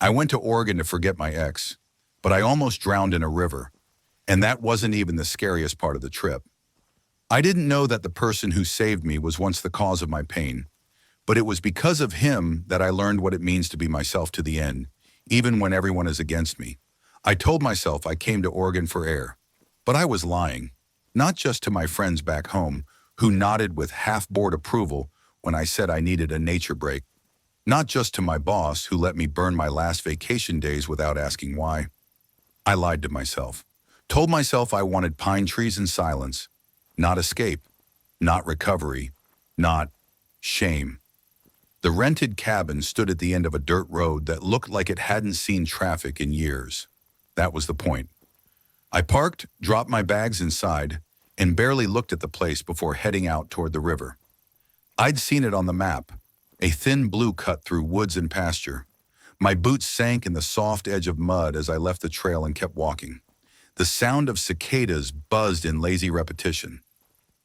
I went to Oregon to forget my ex, but I almost drowned in a river, and that wasn't even the scariest part of the trip. I didn't know that the person who saved me was once the cause of my pain, but it was because of him that I learned what it means to be myself to the end, even when everyone is against me. I told myself I came to Oregon for air, but I was lying, not just to my friends back home, who nodded with half-bored approval when I said I needed a nature break, not just to my boss who let me burn my last vacation days without asking why. I lied to myself, told myself I wanted pine trees and silence, not escape, not recovery, not shame. The rented cabin stood at the end of a dirt road that looked like it hadn't seen traffic in years. That was the point. I parked, dropped my bags inside, and barely looked at the place before heading out toward the river. I'd seen it on the map, a thin blue cut through woods and pasture. My boots sank in the soft edge of mud as I left the trail and kept walking. The sound of cicadas buzzed in lazy repetition.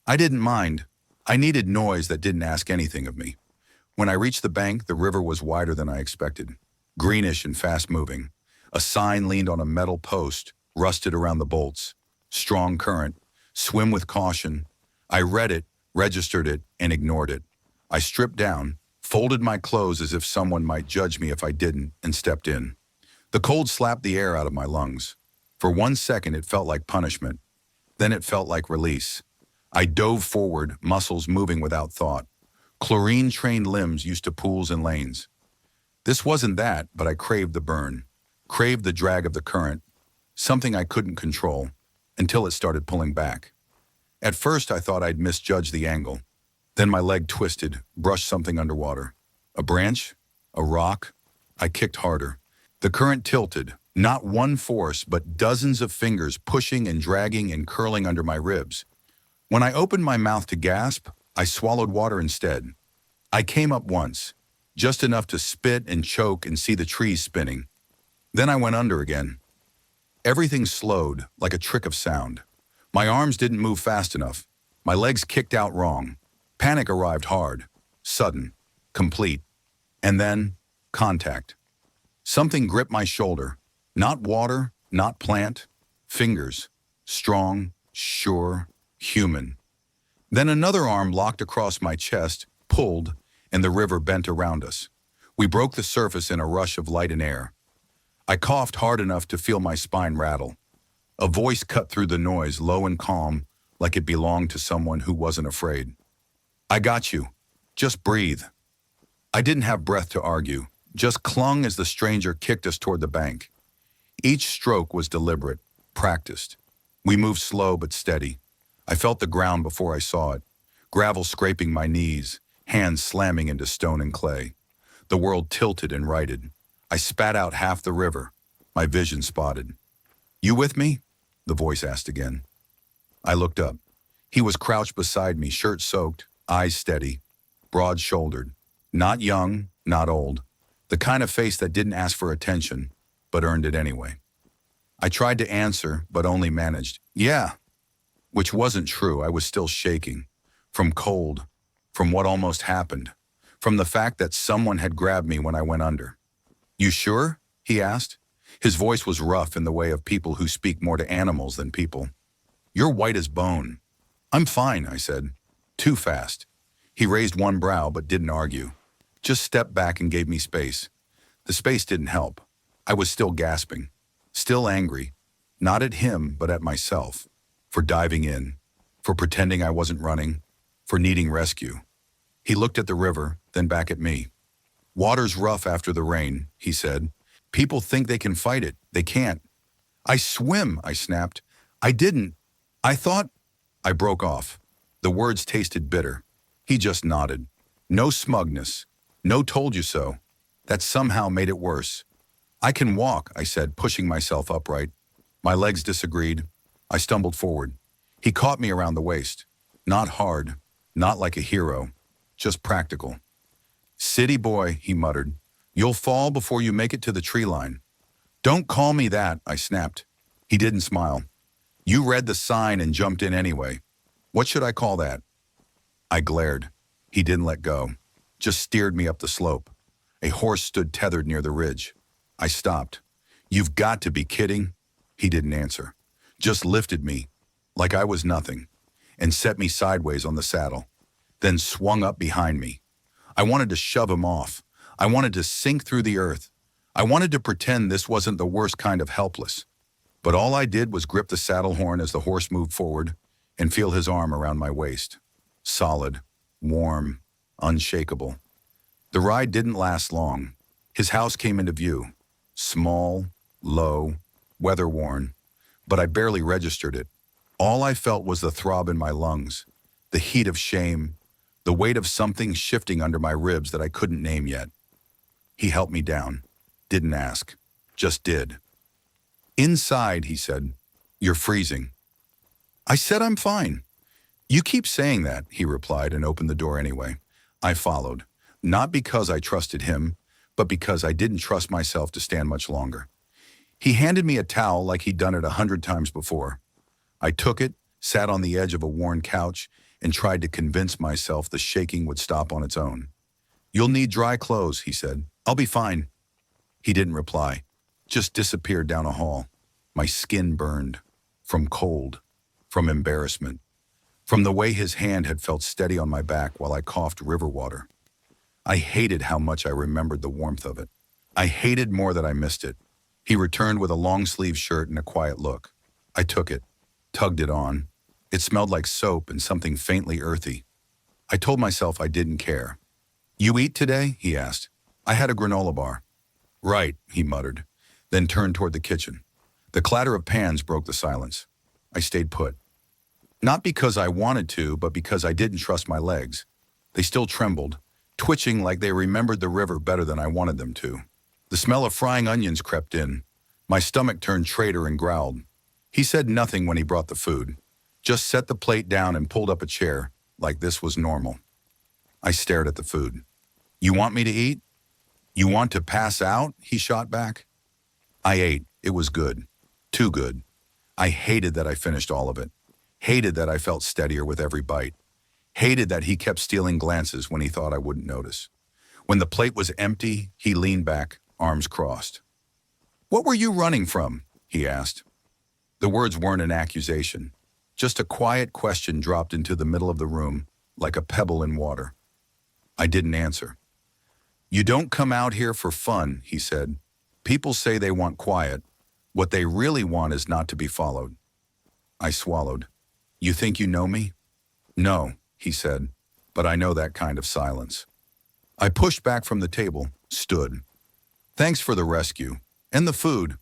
I didn't mind. I needed noise that didn't ask anything of me. When I reached the bank, the river was wider than I expected, greenish and fast-moving. A sign leaned on a metal post, rusted around the bolts. Strong current. Swim with caution. I read it, registered it, and ignored it. I stripped down, folded my clothes as if someone might judge me if I didn't, and stepped in. The cold slapped the air out of my lungs. For 1 second, it felt like punishment. Then it felt like release. I dove forward, muscles moving without thought. Chlorine-trained limbs used to pools and lanes. This wasn't that, but I craved the burn, craved the drag of the current, something I couldn't control, until it started pulling back. At first, I thought I'd misjudged the angle. Then my leg twisted, brushed something underwater. A branch? A rock? I kicked harder. The current tilted, not one force, but dozens of fingers pushing and dragging and curling under my ribs. When I opened my mouth to gasp, I swallowed water instead. I came up once, just enough to spit and choke and see the trees spinning. Then I went under again. Everything slowed, like a trick of sound. My arms didn't move fast enough. My legs kicked out wrong. Panic arrived hard, sudden, complete. And then, contact. Something gripped my shoulder. Not water, not plant. Fingers. Strong, sure, human. Then another arm locked across my chest, pulled, and the river bent around us. We broke the surface in a rush of light and air. I coughed hard enough to feel my spine rattle. A voice cut through the noise, low and calm, like it belonged to someone who wasn't afraid. I got you. Just breathe. I didn't have breath to argue, just clung as the stranger kicked us toward the bank. Each stroke was deliberate, practiced. We moved slow but steady. I felt the ground before I saw it, gravel scraping my knees, hands slamming into stone and clay. The world tilted and righted. I spat out half the river, my vision spotted. You with me? The voice asked again. I looked up. He was crouched beside me, shirt soaked, eyes steady, broad-shouldered. Not young, not old. The kind of face that didn't ask for attention, but earned it anyway. I tried to answer, but only managed, yeah. Which wasn't true. I was still shaking. From cold, from what almost happened, from the fact that someone had grabbed me when I went under. You sure? He asked. His voice was rough in the way of people who speak more to animals than people. You're white as bone. I'm fine, I said. Too fast. He raised one brow but didn't argue. Just stepped back and gave me space. The space didn't help. I was still gasping, still angry, not at him but at myself. For diving in, for pretending I wasn't running, for needing rescue. He looked at the river, then back at me. Water's rough after the rain, he said. People think they can fight it. They can't. I swim, I snapped. I didn't. I thought. I broke off. The words tasted bitter. He just nodded. No smugness. No told you so. That somehow made it worse. I can walk, I said, pushing myself upright. My legs disagreed. I stumbled forward. He caught me around the waist. Not hard, not like a hero, just practical. City boy, he muttered. You'll fall before you make it to the tree line. Don't call me that, I snapped. He didn't smile. You read the sign and jumped in anyway. What should I call that? I glared. He didn't let go, just steered me up the slope. A horse stood tethered near the ridge. I stopped. You've got to be kidding. He didn't answer. Just lifted me, like I was nothing, and set me sideways on the saddle, then swung up behind me. I wanted to shove him off. I wanted to sink through the earth. I wanted to pretend this wasn't the worst kind of helpless. But all I did was grip the saddle horn as the horse moved forward and feel his arm around my waist. Solid, warm, unshakable. The ride didn't last long. His house came into view. Small, low, weather-worn, but I barely registered it. All I felt was the throb in my lungs, the heat of shame, the weight of something shifting under my ribs that I couldn't name yet. He helped me down. Didn't ask. Just did. Inside, he said, "You're freezing." I said I'm fine. "You keep saying that," he replied and opened the door anyway. I followed, not because I trusted him, but because I didn't trust myself to stand much longer. He handed me a towel like he'd done it 100 times before. I took it, sat on the edge of a worn couch, and tried to convince myself the shaking would stop on its own. "You'll need dry clothes," he said. "I'll be fine." He didn't reply, just disappeared down a hall. My skin burned, from cold, from embarrassment, from the way his hand had felt steady on my back while I coughed river water. I hated how much I remembered the warmth of it. I hated more that I missed it. He returned with a long-sleeved shirt and a quiet look. I took it, tugged it on. It smelled like soap and something faintly earthy. I told myself I didn't care. "You eat today?" he asked. "I had a granola bar." "Right," he muttered, then turned toward the kitchen. The clatter of pans broke the silence. I stayed put. Not because I wanted to, but because I didn't trust my legs. They still trembled, twitching like they remembered the river better than I wanted them to. The smell of frying onions crept in. My stomach turned traitor and growled. He said nothing when he brought the food, just set the plate down and pulled up a chair, like this was normal. I stared at the food. "You want me to eat? You want to pass out?" he shot back. I ate. It was good. Too good. I hated that I finished all of it. Hated that I felt steadier with every bite. Hated that he kept stealing glances when he thought I wouldn't notice. When the plate was empty, he leaned back, arms crossed. "What were you running from?" he asked. The words weren't an accusation. Just a quiet question dropped into the middle of the room, like a pebble in water. I didn't answer. "You don't come out here for fun," he said. "People say they want quiet. What they really want is not to be followed." I swallowed. "You think you know me?" "No," he said, "but I know that kind of silence." I pushed back from the table, stood. "Thanks for the rescue, and the food,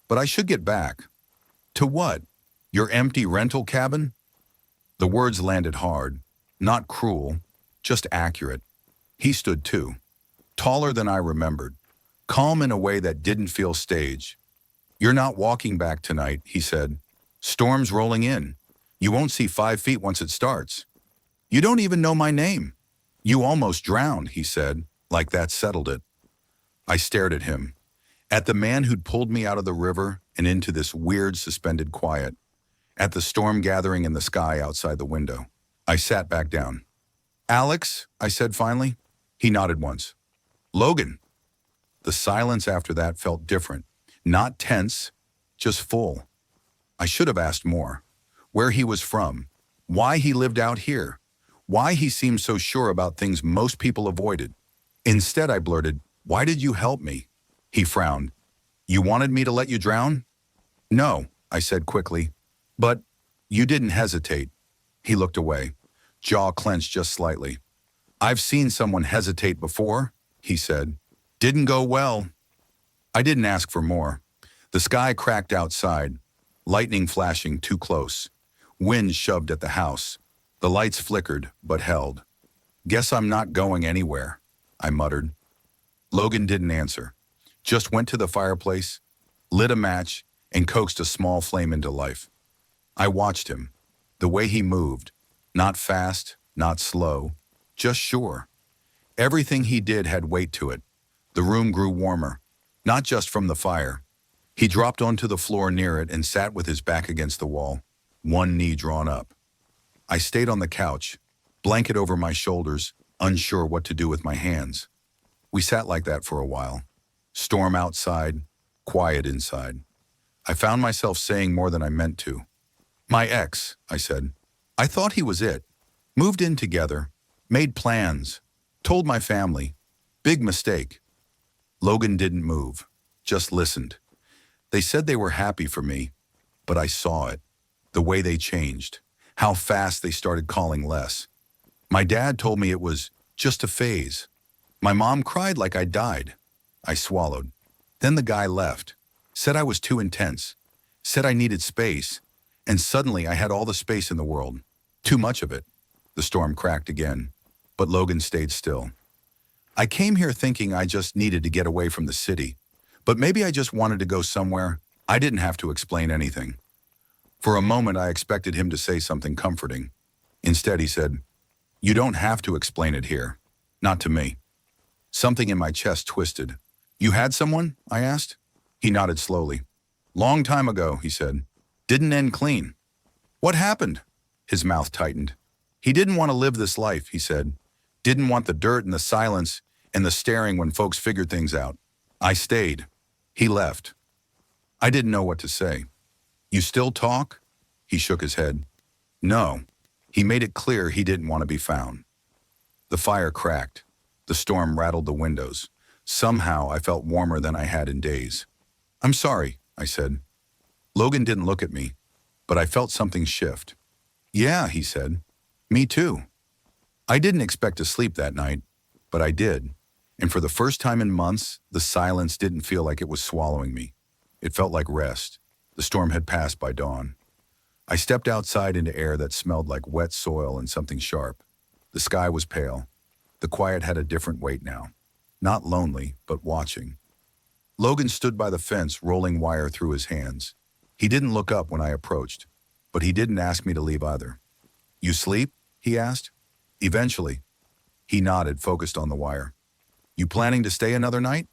but I should get back." "To what? Your empty rental cabin?" The words landed hard, not cruel, just accurate. He stood too, taller than I remembered, calm in a way that didn't feel staged. "You're not walking back tonight," he said. "Storm's rolling in. You won't see 5 feet once it starts. You don't even know my name." "You almost drowned," he said, like that settled it. I stared at him, at the man who'd pulled me out of the river and into this weird suspended quiet, at the storm gathering in the sky outside the window. I sat back down. "Alex," I said finally. He nodded once. "Logan." The silence after that felt different. Not tense, just full. I should have asked more. Where he was from. Why he lived out here. Why he seemed so sure about things most people avoided. Instead, I blurted, "Why did you help me?" He frowned. "You wanted me to let you drown?" "No," I said quickly. "But you didn't hesitate." He looked away, jaw clenched just slightly. "I've seen someone hesitate before," he said. "Didn't go well." I didn't ask for more. The sky cracked outside, lightning flashing too close. Wind shoved at the house. The lights flickered, but held. "Guess I'm not going anywhere," I muttered. Logan didn't answer, just went to the fireplace, lit a match, and coaxed a small flame into life. I watched him, the way he moved, not fast, not slow, just sure. Everything he did had weight to it. The room grew warmer, not just from the fire. He dropped onto the floor near it and sat with his back against the wall, one knee drawn up. I stayed on the couch, blanket over my shoulders, unsure what to do with my hands. We sat like that for a while. Storm outside, quiet inside. I found myself saying more than I meant to. My ex, I said. I thought he was it. Moved in together, made plans, told my family. Big mistake. Logan didn't move, just listened. They said they were happy for me, but I saw it. The way they changed, how fast they started calling less. My dad told me it was just a phase. My mom cried like I died. I swallowed. Then the guy left, said I was too intense, said I needed space, and suddenly I had all the space in the world. Too much of it. The storm cracked again, but Logan stayed still. I came here thinking I just needed to get away from the city, but maybe I just wanted to go somewhere. I didn't have to explain anything. For a moment, I expected him to say something comforting. Instead, he said, "You don't have to explain it here. Not to me." Something in my chest twisted. "You had someone?" I asked. He nodded slowly. "Long time ago," he said. "Didn't end clean." "What happened?" His mouth tightened. "He didn't want to live this life," he said. "Didn't want the dirt and the silence and the staring when folks figured things out. I stayed. He left." I didn't know what to say. "You still talk?" He shook his head. "No." He made it clear he didn't want to be found. The fire cracked. The storm rattled the windows. Somehow I felt warmer than I had in days. "I'm sorry," I said. Logan didn't look at me, but I felt something shift. "Yeah," he said. "Me too." I didn't expect to sleep that night, but I did. And for the first time in months, the silence didn't feel like it was swallowing me. It felt like rest. The storm had passed by dawn. I stepped outside into air that smelled like wet soil and something sharp. The sky was pale. The quiet had a different weight now. Not lonely, but watching. Logan stood by the fence, rolling wire through his hands. He didn't look up when I approached, but he didn't ask me to leave either. "You sleep?" he asked. "Eventually." He nodded, focused on the wire. "You planning to stay another night?"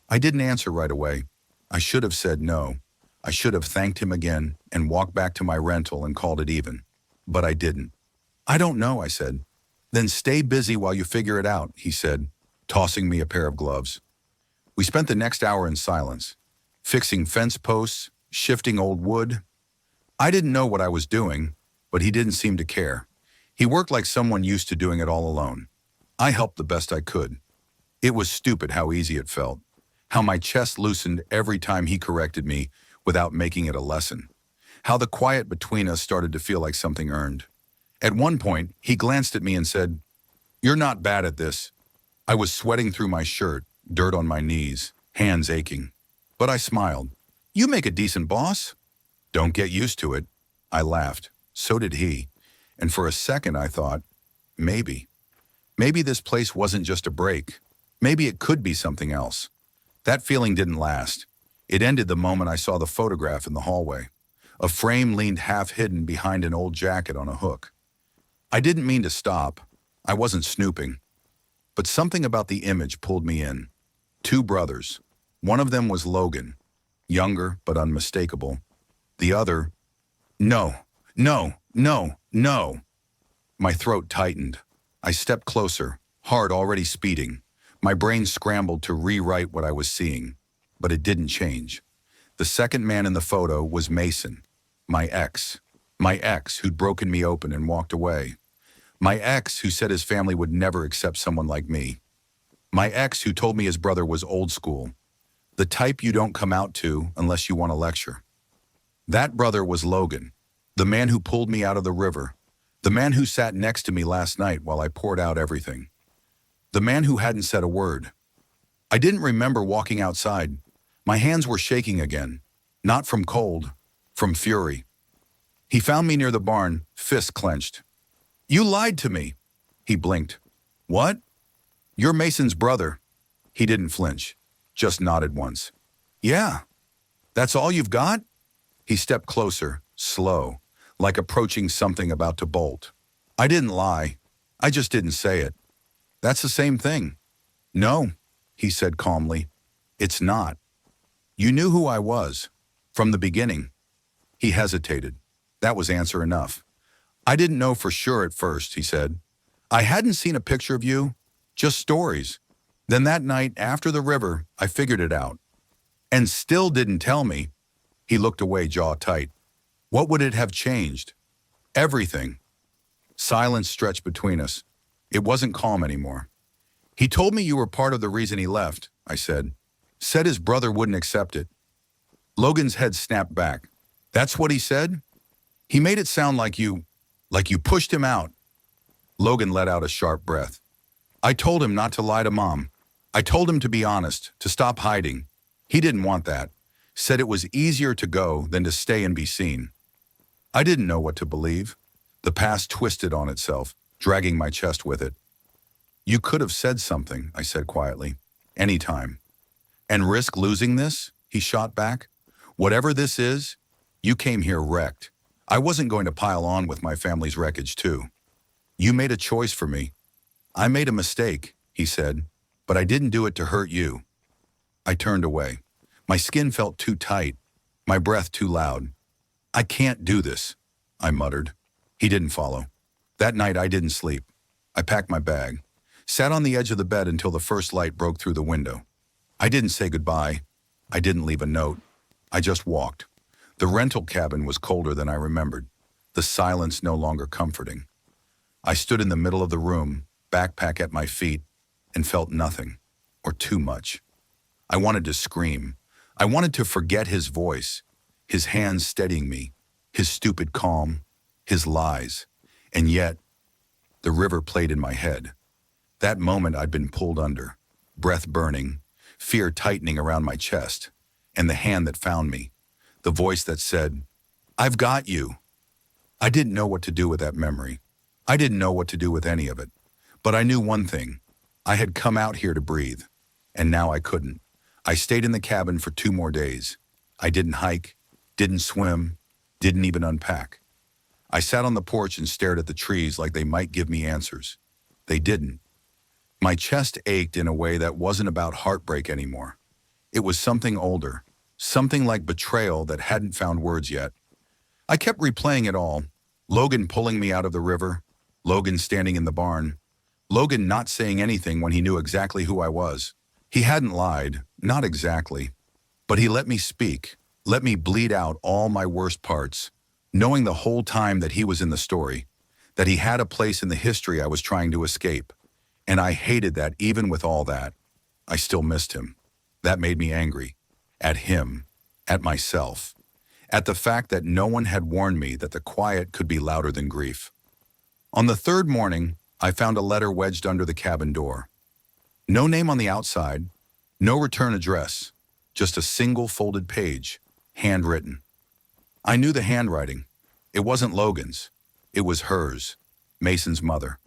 I didn't answer right away. I should have said no. I should have thanked him again and walked back to my rental and called it even. But I didn't. "I don't know," I said. "Then stay busy while you figure it out," he said, tossing me a pair of gloves. We spent the next hour in silence, fixing fence posts, shifting old wood. I didn't know what I was doing, but he didn't seem to care. He worked like someone used to doing it all alone. I helped the best I could. It was stupid how easy it felt, how my chest loosened every time he corrected me without making it a lesson, how the quiet between us started to feel like something earned. At one point, he glanced at me and said, "You're not bad at this." I was sweating through my shirt, dirt on my knees, hands aching. But I smiled. "You make a decent boss." "Don't get used to it." I laughed. So did he. And for a second I thought, maybe. Maybe this place wasn't just a break. Maybe it could be something else. That feeling didn't last. It ended the moment I saw the photograph in the hallway. A frame leaned half hidden behind an old jacket on a hook. I didn't mean to stop. I wasn't snooping. But something about the image pulled me in. Two brothers. One of them was Logan, younger but unmistakable. The other, no. My throat tightened. I stepped closer, heart already speeding. My brain scrambled to rewrite what I was seeing, but it didn't change. The second man in the photo was Mason, my ex. My ex who'd broken me open and walked away. My ex who said his family would never accept someone like me. My ex who told me his brother was old school, the type you don't come out to unless you want a lecture. That brother was Logan, the man who pulled me out of the river, the man who sat next to me last night while I poured out everything, the man who hadn't said a word. I didn't remember walking outside. My hands were shaking again, not from cold, from fury. He found me near the barn, fists clenched. "You lied to me." He blinked. "What?" "You're Mason's brother." He didn't flinch, just nodded once. "Yeah. That's all you've got?" He stepped closer, slow, like approaching something about to bolt. "I didn't lie. I just didn't say it." "That's the same thing." "No," he said calmly. "It's not. You knew who I was, from the beginning." He hesitated. That was answer enough. "I didn't know for sure at first," he said. "I hadn't seen a picture of you, just stories. Then that night after the river, I figured it out. And still didn't tell me. He looked away, jaw tight. What would it have changed? Everything. Silence stretched between us. It wasn't calm anymore. He told me you were part of the reason he left, I said. Said his brother wouldn't accept it. Logan's head snapped back. That's what he said? He made it sound like you pushed him out. Logan let out a sharp breath. I told him not to lie to Mom. I told him to be honest, to stop hiding. He didn't want that. Said it was easier to go than to stay and be seen. I didn't know what to believe. The past twisted on itself, dragging my chest with it. You could have said something, I said quietly. Anytime. And risk losing this? He shot back. Whatever this is, you came here wrecked. I wasn't going to pile on with my family's wreckage too. You made a choice for me. I made a mistake, he said, but I didn't do it to hurt you. I turned away. My skin felt too tight, my breath too loud. I can't do this, I muttered. He didn't follow. That night I didn't sleep. I packed my bag, sat on the edge of the bed until the first light broke through the window. I didn't say goodbye. I didn't leave a note. I just walked. The rental cabin was colder than I remembered, the silence no longer comforting. I stood in the middle of the room, backpack at my feet, and felt nothing, or too much. I wanted to scream. I wanted to forget his voice, his hands steadying me, his stupid calm, his lies. And yet, the river played in my head. That moment I'd been pulled under, breath burning, fear tightening around my chest, and the hand that found me, the voice that said, I've got you. I didn't know what to do with that memory. I didn't know what to do with any of it. But I knew one thing. I had come out here to breathe, and now I couldn't. I stayed in the cabin for 2 more days. I didn't hike, didn't swim, didn't even unpack. I sat on the porch and stared at the trees like they might give me answers. They didn't. My chest ached in a way that wasn't about heartbreak anymore. It was something older, something like betrayal that hadn't found words yet. I kept replaying it all. Logan pulling me out of the river, Logan standing in the barn, Logan not saying anything when he knew exactly who I was. He hadn't lied, not exactly, but he let me speak, let me bleed out all my worst parts, knowing the whole time that he was in the story, that he had a place in the history I was trying to escape. And I hated that even with all that. I still missed him. That made me angry. At him, at myself, at the fact that no one had warned me that the quiet could be louder than grief. On the 3rd morning, I found a letter wedged under the cabin door. No name on the outside, no return address, just a single folded page, handwritten. I knew the handwriting. It wasn't Logan's. It was hers, Mason's mother.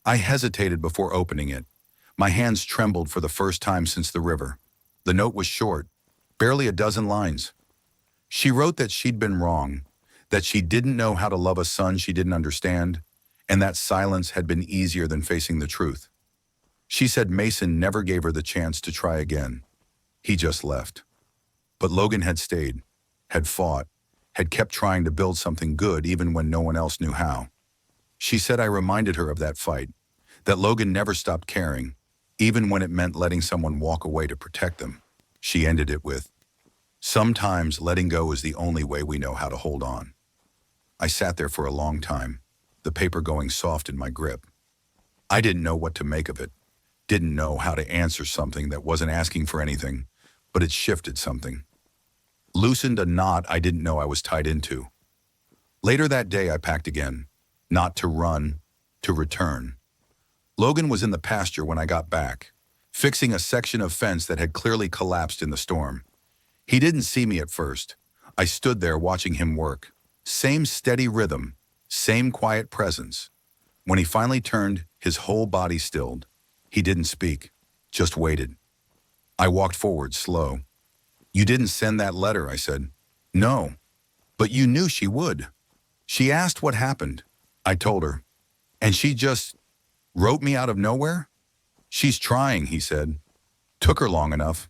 I hesitated before opening it. My hands trembled for the first time since the river. The note was short, barely a dozen lines. She wrote that she'd been wrong, that she didn't know how to love a son she didn't understand, and that silence had been easier than facing the truth. She said Mason never gave her the chance to try again. He just left. But Logan had stayed, had fought, had kept trying to build something good even when no one else knew how. She said I reminded her of that fight, that Logan never stopped caring, even when it meant letting someone walk away to protect them. She ended it with, sometimes letting go is the only way we know how to hold on. I sat there for a long time, the paper going soft in my grip. I didn't know what to make of it, didn't know how to answer something that wasn't asking for anything, but it shifted something. Loosened a knot I didn't know I was tied into. Later that day I packed again, not to run, to return. Logan was in the pasture when I got back, fixing a section of fence that had clearly collapsed in the storm. He didn't see me at first. I stood there watching him work. Same steady rhythm, same quiet presence. When he finally turned, his whole body stilled. He didn't speak, just waited. I walked forward, slow. You didn't send that letter, I said. No, but you knew she would. She asked what happened. I told her. And she just wrote me out of nowhere? She's trying, he said. Took her long enough.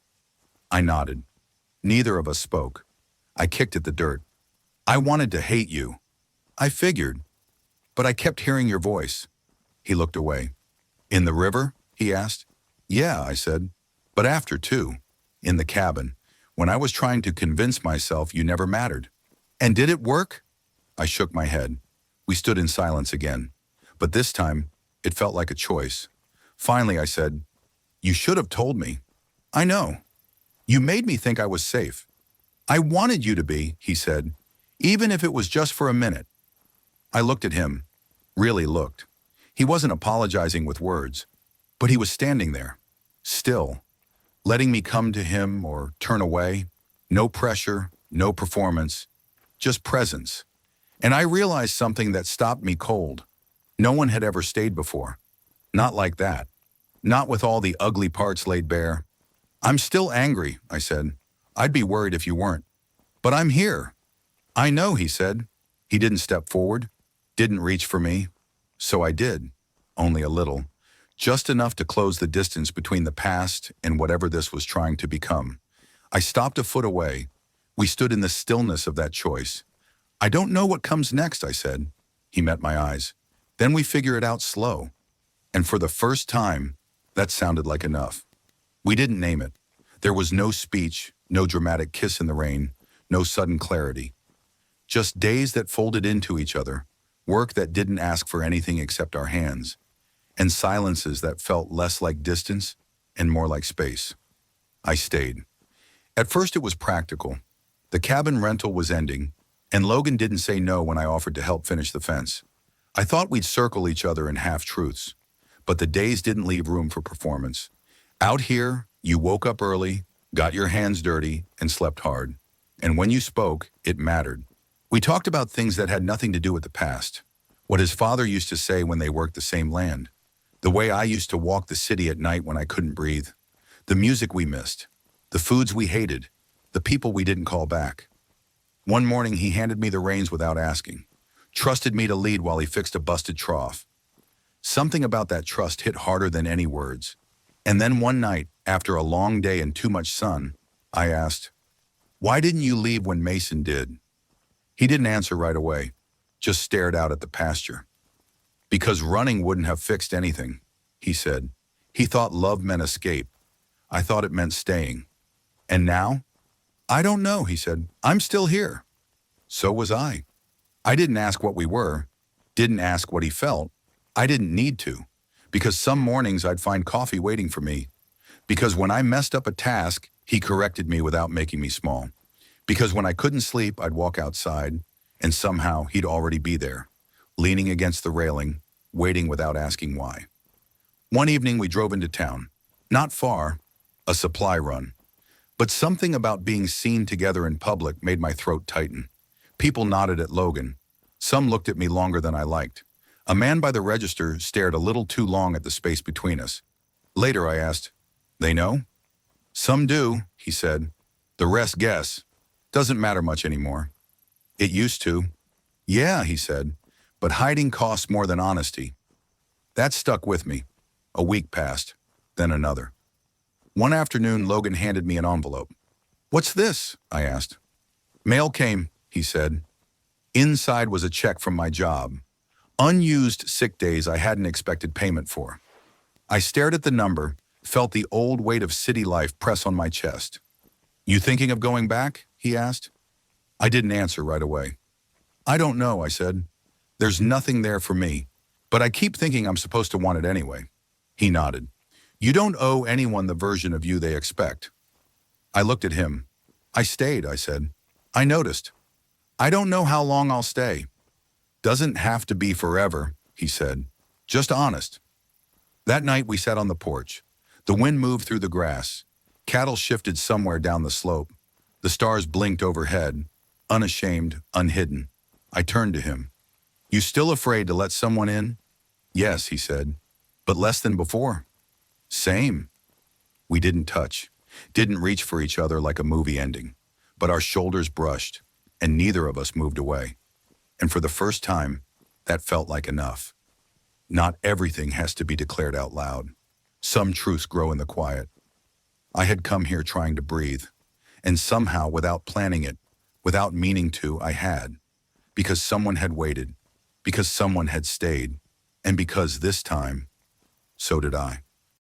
I nodded. Neither of us spoke. I kicked at the dirt. I wanted to hate you. I figured. But I kept hearing your voice. He looked away. In the river? He asked. Yeah, I said. But after, too. In the cabin, when I was trying to convince myself you never mattered. And did it work? I shook my head. We stood in silence again. But this time, it felt like a choice. Finally, I said, "You should have told me." "I know. You made me think I was safe." "I wanted you to be," he said, "even if it was just for a minute." I looked at him, really looked. He wasn't apologizing with words, but he was standing there, still, letting me come to him or turn away. No pressure, no performance, just presence. And I realized something that stopped me cold. No one had ever stayed before. Not like that. Not with all the ugly parts laid bare. "I'm still angry," I said. "I'd be worried if you weren't. But I'm here." "I know," he said. He didn't step forward, didn't reach for me. So I did, only a little. Just enough to close the distance between the past and whatever this was trying to become. I stopped a foot away. We stood in the stillness of that choice. "I don't know what comes next," I said. He met my eyes. "Then we figure it out slow." And for the first time, that sounded like enough. We didn't name it. There was no speech, no dramatic kiss in the rain, no sudden clarity. Just days that folded into each other, work that didn't ask for anything except our hands, and silences that felt less like distance and more like space. I stayed. At first it was practical. The cabin rental was ending, and Logan didn't say no when I offered to help finish the fence. I thought we'd circle each other in half-truths, but the days didn't leave room for performance. Out here, you woke up early, got your hands dirty, and slept hard. And when you spoke, it mattered. We talked about things that had nothing to do with the past. What his father used to say when they worked the same land. The way I used to walk the city at night when I couldn't breathe. The music we missed. The foods we hated. The people we didn't call back. One morning he handed me the reins without asking. Trusted me to lead while he fixed a busted trough. Something about that trust hit harder than any words. And then one night, after a long day and too much sun, I asked, "Why didn't you leave when Mason did?" He didn't answer right away, just stared out at the pasture. "Because running wouldn't have fixed anything," he said. He thought love meant escape. I thought it meant staying. And now? "I don't know," he said. "I'm still here." So was I. I didn't ask what we were, didn't ask what he felt. I didn't need to, because some mornings I'd find coffee waiting for me. Because when I messed up a task, he corrected me without making me small. Because when I couldn't sleep, I'd walk outside, and somehow he'd already be there, leaning against the railing, waiting without asking why. One evening we drove into town. Not far, a supply run. But something about being seen together in public made my throat tighten. People nodded at Logan. Some looked at me longer than I liked. A man by the register stared a little too long at the space between us. Later I asked, "They know?" "Some do," he said. "The rest guess. Doesn't matter much anymore." "It used to." "Yeah," he said, "but hiding costs more than honesty." That stuck with me. A week passed, then another. One afternoon, Logan handed me an envelope. "What's this?" I asked. "Mail came," he said. Inside was a check from my job. Unused sick days I hadn't expected payment for. I stared at the number, felt the old weight of city life press on my chest. "You thinking of going back?" he asked. I didn't answer right away. "I don't know," I said. "There's nothing there for me, but I keep thinking I'm supposed to want it anyway." He nodded. "You don't owe anyone the version of you they expect." I looked at him. "I stayed," I said. "I noticed. I don't know how long I'll stay." "Doesn't have to be forever," he said. "Just honest." That night we sat on the porch. The wind moved through the grass. Cattle shifted somewhere down the slope. The stars blinked overhead, unashamed, unhidden. I turned to him. "You still afraid to let someone in?" "Yes," he said. "But less than before." "Same." We didn't touch, didn't reach for each other like a movie ending, but our shoulders brushed, and neither of us moved away. And for the first time, that felt like enough. Not everything has to be declared out loud. Some truths grow in the quiet. I had come here trying to breathe, and somehow, without planning it, without meaning to, I had. Because someone had waited, because someone had stayed, and because this time, so did I.